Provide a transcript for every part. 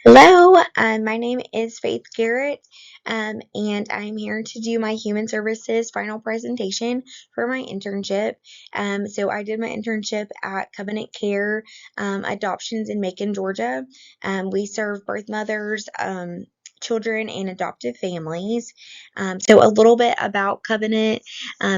Hello, my name is Faith Garrett, and I'm here to do my Human Services final presentation for my internship. So I did my internship at Covenant Care Adoptions in Macon, Georgia. We serve birth mothers, children, and adoptive families. So a little bit about Covenant.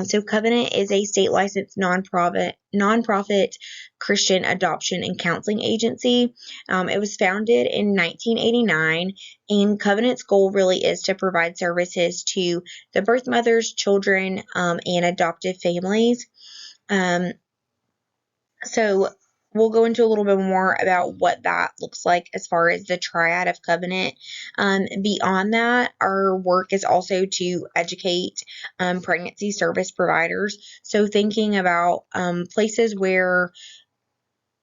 So Covenant is a state licensed nonprofit Christian adoption and counseling agency. It was founded in 1989, and Covenant's goal really is to provide services to the birth mothers, children, and adoptive families. Um, so we'll go into a little bit more about what that looks like as far as the triad of Covenant. Beyond that, our work is also to educate pregnancy service providers. So thinking about places where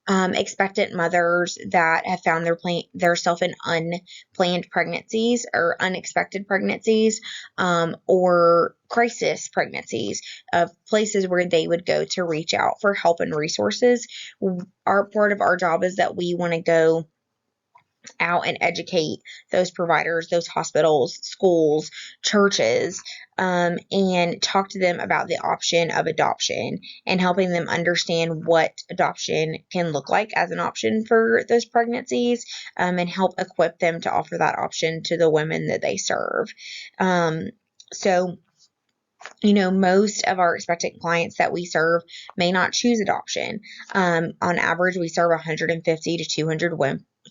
expectant mothers that have found their self in unplanned pregnancies or unexpected pregnancies, or crisis pregnancies, of places where they would go to reach out for help and resources. Our part of our job is that we want to go out and educate those providers, those hospitals, schools, churches, and talk to them about the option of adoption and helping them understand what adoption can look like as an option for those pregnancies, and help equip them to offer that option to the women that they serve. So most of our expectant clients that we serve may not choose adoption. On average, we serve 150 to 200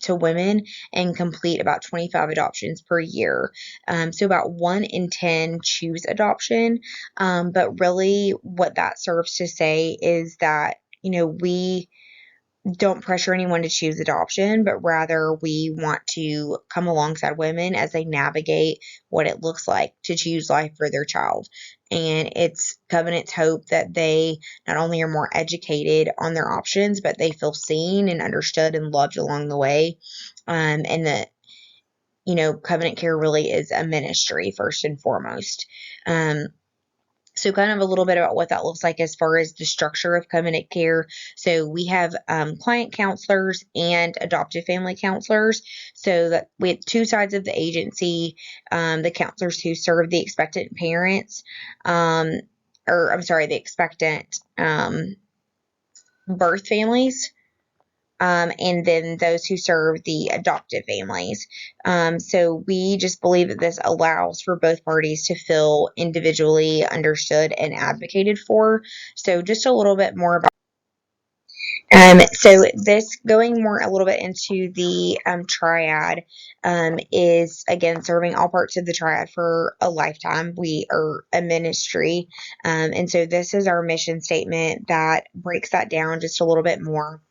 women and complete about 25 adoptions per year. So about 1 in 10 choose adoption. But really what that serves to say is that, we don't pressure anyone to choose adoption, but rather we want to come alongside women as they navigate what it looks like to choose life for their child. And it's Covenant's hope that they not only are more educated on their options, but they feel seen and understood and loved along the way. And that, Covenant Care really is a ministry first and foremost. So kind of a little bit about what that looks like as far as the structure of Covenant Care. So we have client counselors and adoptive family counselors. So that we have two sides of the agency, the counselors who serve the expectant parents, the expectant birth families, and then those who serve the adoptive families. So we just believe that this allows for both parties to feel individually understood and advocated for. So just a little bit more about so this going more a little bit into the triad, is again serving all parts of the triad for a lifetime. We are a ministry, and so this is our mission statement that breaks that down just a little bit more.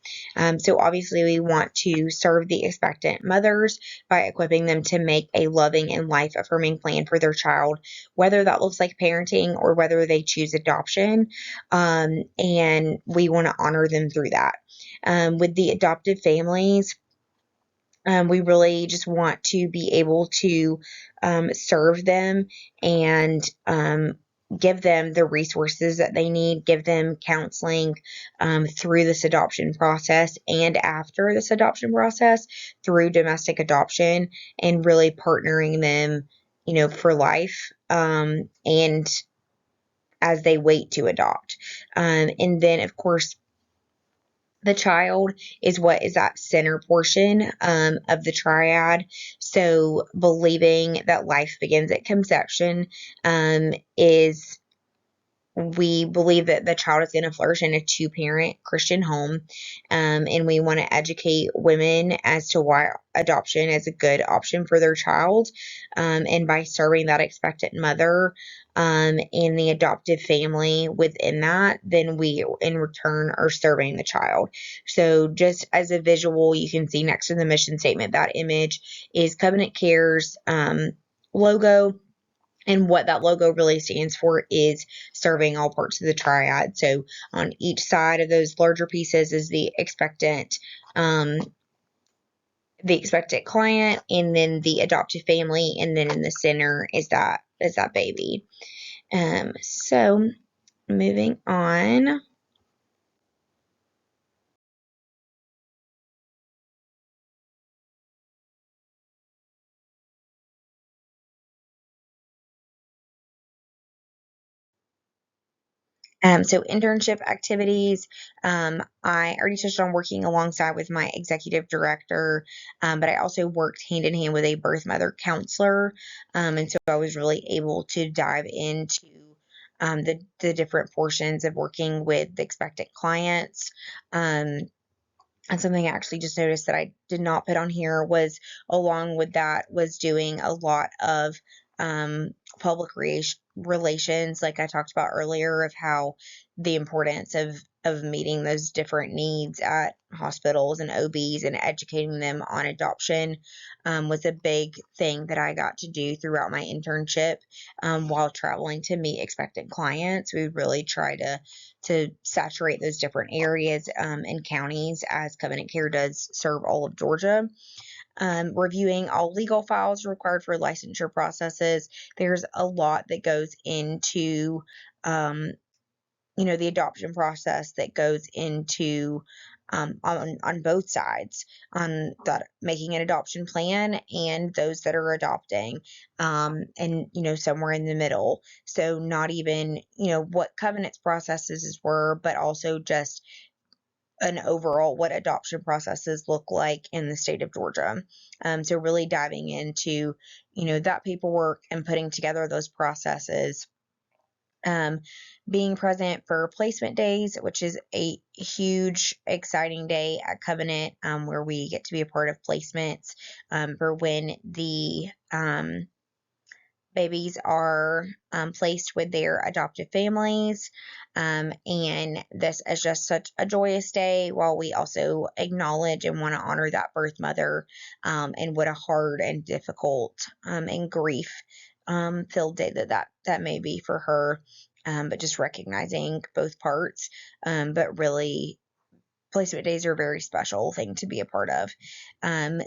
So obviously we want to serve the expectant mothers by equipping them to make a loving and life-affirming plan for their child, whether that looks like parenting or whether they choose adoption, and we want to honor them through that. With the adoptive families, we really just want to be able to serve them and give them the resources that they need, give them counseling through this adoption process and after this adoption process through domestic adoption, and really partnering them, for life, and as they wait to adopt. And then, of course, the child is what is that center portion of the triad. So believing that life begins at conception, is we believe that the child is going to flourish in a two-parent Christian home, and we want to educate women as to why adoption is a good option for their child, and by serving that expectant mother, and the adoptive family within that, then we in return are serving the child. So just as a visual, you can see next to the mission statement, that image is Covenant Care's logo. And what that logo really stands for is serving all parts of the triad. So on each side of those larger pieces is the expectant client, and then the adoptive family, and then in the center is that baby. So moving on. So internship activities, I already touched on working alongside with my executive director, but I also worked hand in hand with a birth mother counselor. And so I was really able to dive into the different portions of working with the expectant clients. And something I actually just noticed that I did not put on here was, along with that, was doing a lot of public relations, like I talked about earlier, of how the importance of meeting those different needs at hospitals and OBs and educating them on adoption was a big thing that I got to do throughout my internship while traveling to meet expectant clients. We really try to saturate those different areas and counties, as Covenant Care does serve all of Georgia. Reviewing all legal files required for licensure processes. There's a lot that goes into, the adoption process that goes into on both sides, on that making an adoption plan and those that are adopting, and somewhere in the middle. So not even what Covenant's processes were, but also just an overall what adoption processes look like in the state of Georgia. So really diving into that paperwork and putting together those processes. Being present for placement days, which is a huge, exciting day at Covenant, where we get to be a part of placements for when the babies are placed with their adoptive families. And this is just such a joyous day, while we also acknowledge and want to honor that birth mother, and what a hard and difficult and grief filled day that may be for her. But just recognizing both parts. But really, placement days are a very special thing to be a part of.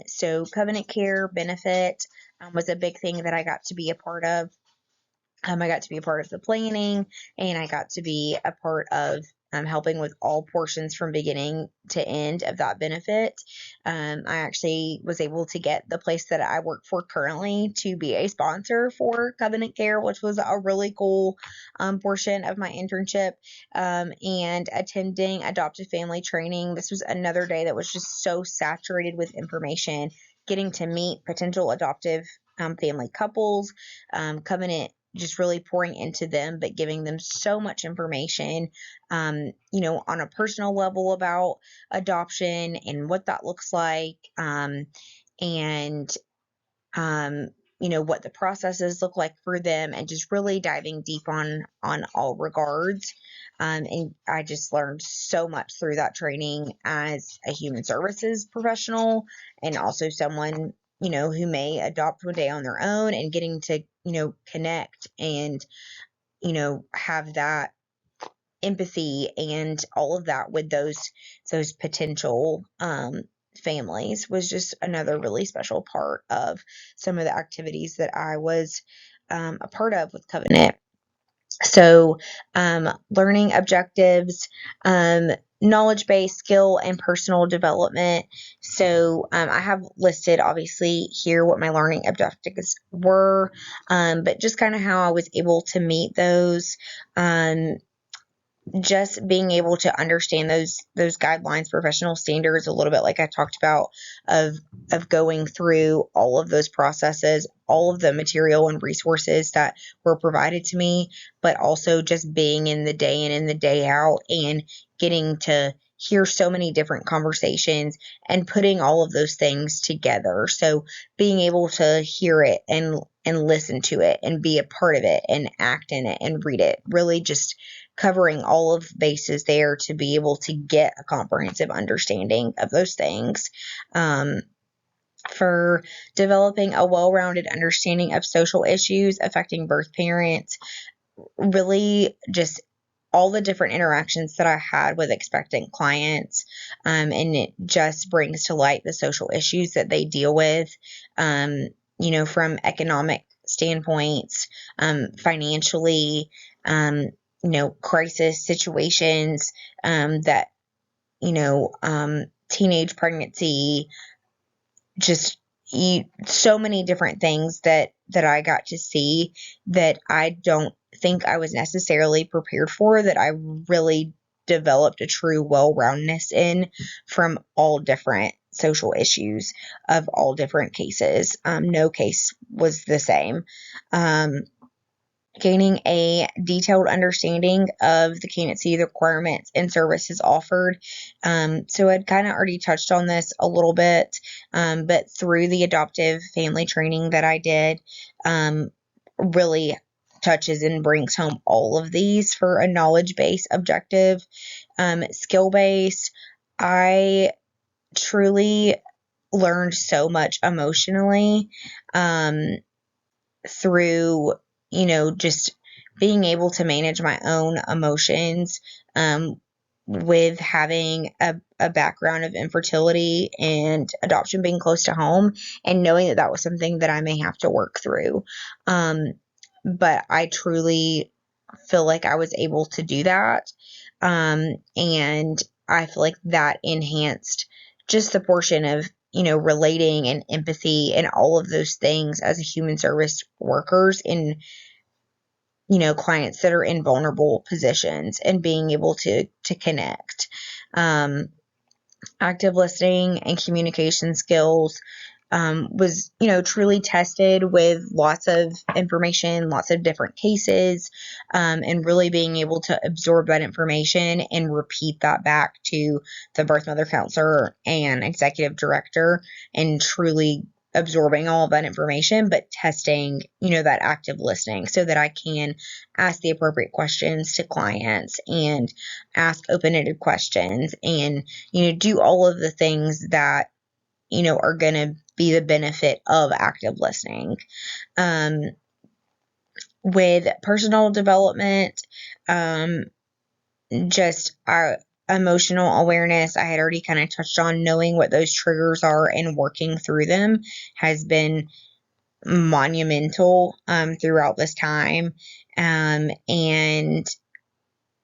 So Covenant Care benefit was a big thing that I got to be a part of. I got to be a part of the planning, and I got to be a part of helping with all portions from beginning to end of that benefit. I actually was able to get the place that I work for currently to be a sponsor for Covenant Care, which was a really cool portion of my internship. And attending adoptive family training. This was another day that was just so saturated with information, getting to meet potential adoptive family couples. Covenant just really pouring into them, but giving them so much information, on a personal level about adoption and what that looks like, and what the processes look like for them, and just really diving deep on all regards. And I just learned so much through that training as a human services professional, and also someone who may adopt one day on their own, and getting to connect and have that empathy and all of that with those potential families was just another really special part of some of the activities that I was a part of with Covenant. So, learning objectives, knowledge base, skill, and personal development. So, I have listed obviously here what my learning objectives were, but just kind of how I was able to meet those. Just being able to understand those guidelines, professional standards, a little bit like I talked about, of going through all of those processes, all of the material and resources that were provided to me, but also just being in the day in and the day out, and getting to hear so many different conversations and putting all of those things together. So being able to hear it and listen to it and be a part of it and act in it and read it, really just covering all of bases there to be able to get a comprehensive understanding of those things. For developing a well-rounded understanding of social issues affecting birth parents, really just all the different interactions that I had with expectant clients, and it just brings to light the social issues that they deal with, from economic standpoints, financially, crisis situations, that, teenage pregnancy, just so many different things that that I got to see that I don't think I was necessarily prepared for, that I really developed a true well-roundedness in, from all different social issues of all different cases. No case was the same. Gaining a detailed understanding of the candidacy, the requirements, and services offered. So I'd kind of already touched on this a little bit, but through the adoptive family training that I did, really touches and brings home all of these for a knowledge-based objective. Skill-based, I truly learned so much emotionally, through, just being able to manage my own emotions, with having a background of infertility and adoption being close to home, and knowing that that was something that I may have to work through. But I truly feel like I was able to do that. And I feel like that enhanced just the portion of, relating and empathy and all of those things as a human service workers in, clients that are in vulnerable positions, and being able to connect. Active listening and communication skills, was, truly tested with lots of information, lots of different cases, and really being able to absorb that information and repeat that back to the birth mother counselor and executive director, and truly absorbing all of that information, but testing, that active listening, so that I can ask the appropriate questions to clients and ask open-ended questions, and, do all of the things that, are going to be the benefit of active listening. With personal development, just our emotional awareness, I had already kind of touched on. Knowing what those triggers are and working through them has been monumental, throughout this time. And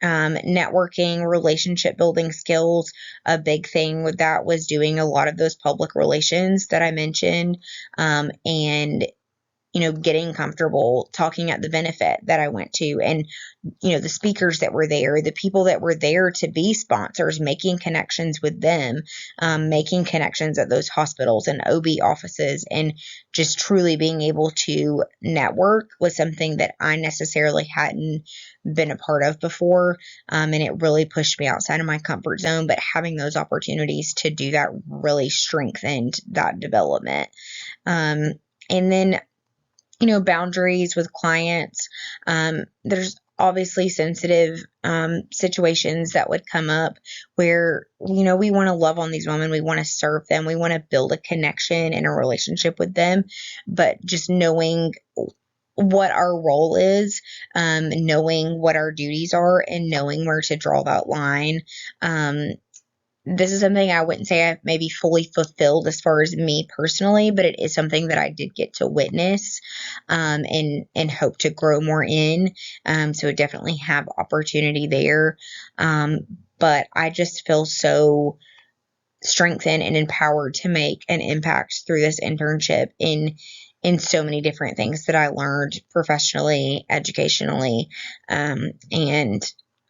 networking, relationship building skills, a big thing with that was doing a lot of those public relations that I mentioned, and, getting comfortable talking at the benefit that I went to, and, the speakers that were there, the people that were there to be sponsors, making connections with them, making connections at those hospitals and OB offices, and just truly being able to network was something that I necessarily hadn't been a part of before. And it really pushed me outside of my comfort zone, but having those opportunities to do that really strengthened that development. And then, boundaries with clients. There's obviously sensitive situations that would come up where, we want to love on these women. We want to serve them. We want to build a connection and a relationship with them. But just knowing what our role is, knowing what our duties are, and knowing where to draw that line. This is something I wouldn't say I've maybe fully fulfilled as far as me personally, but it is something that I did get to witness, and hope to grow more in. So I definitely have opportunity there. But I just feel so strengthened and empowered to make an impact through this internship in so many different things that I learned professionally, educationally, and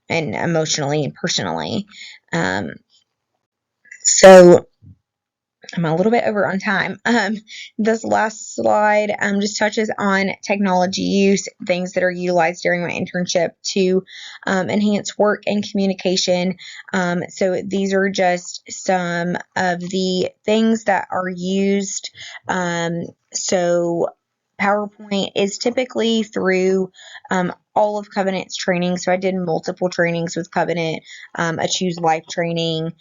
emotionally and personally. So I'm a little bit over on time. This last slide just touches on technology use, things that are utilized during my internship to enhance work and communication. So these are just some of the things that are used. So PowerPoint is typically through all of Covenant's training. So I did multiple trainings with Covenant, a Choose Life training,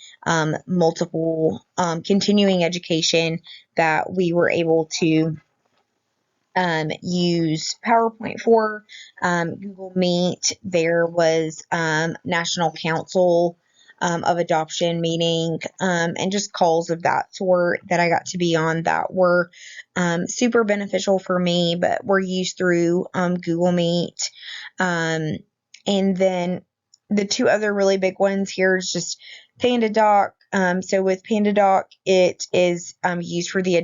multiple continuing education that we were able to use PowerPoint for. Google Meet, there was National Council of Adoption meeting, and just calls of that sort that I got to be on that were super beneficial for me, but were used through Google Meet. And then the two other really big ones here is just PandaDoc, So with PandaDoc, it is used for the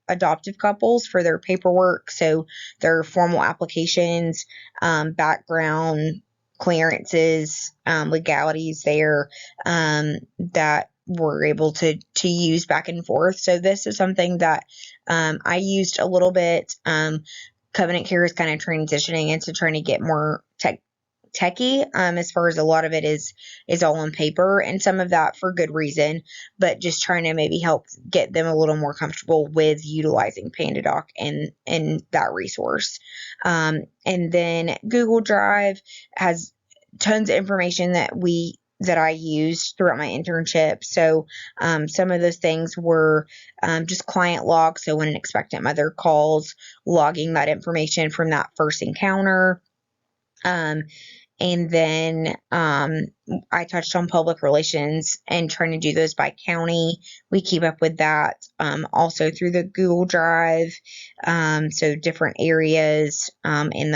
adoptive couples for their paperwork, so their formal applications, background clearances, legalities there, that we're able to use back and forth. So this is something that I used a little bit. Covenant Care is kind of transitioning into trying to get more techie, as far as a lot of it is all on paper, and some of that for good reason, but just trying to maybe help get them a little more comfortable with utilizing PandaDoc and that resource. And then Google Drive has tons of information that I used throughout my internship. So some of those things were just client logs. So when an expectant mother calls, logging that information from that first encounter. And then I touched on public relations and trying to do those by county. We keep up with that also through the Google Drive. So different areas in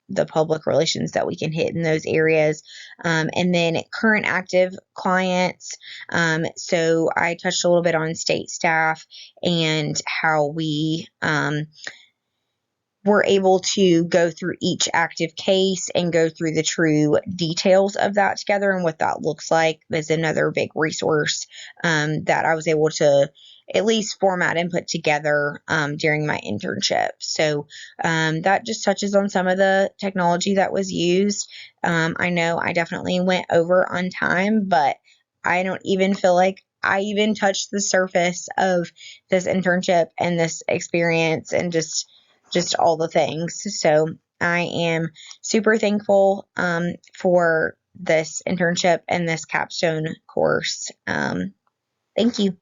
the public relations that we can hit in those areas. And then current active clients. So I touched a little bit on state staff and how we we're able to go through each active case and go through the true details of that together, and what that looks like is another big resource that I was able to at least format and put together during my internship. So that just touches on some of the technology that was used. I know I definitely went over on time, but I don't even feel like I even touched the surface of this internship and this experience and just all the things. So I am super thankful for this internship and this capstone course. Thank you.